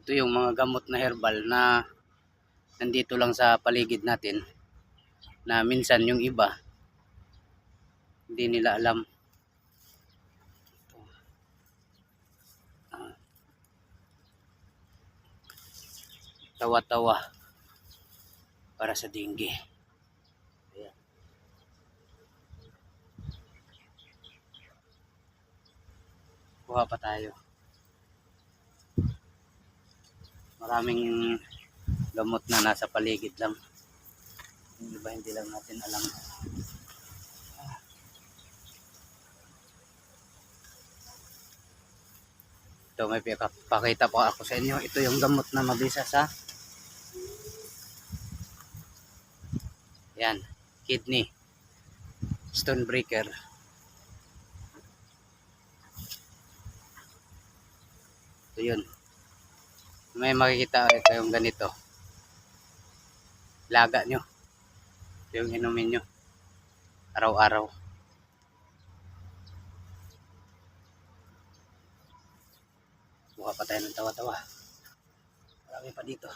Ito yung mga gamot na herbal na nandito lang sa paligid natin, na minsan yung iba hindi nila alam. Tawa-tawa para sa dengue. Ayan. Kuha pa tayo. Maraming gamot na nasa paligid lang. Yung iba hindi lang natin alam. Ito, may pakita pa ako sa inyo. Ito yung gamot na mabisa sa yan, kidney stone breaker. Ito yun. May makikita kayong ganito. Laga nyo. Ito yung inumin nyo araw-araw. Buka pa tayo ng tawa-tawa. Marami pa dito.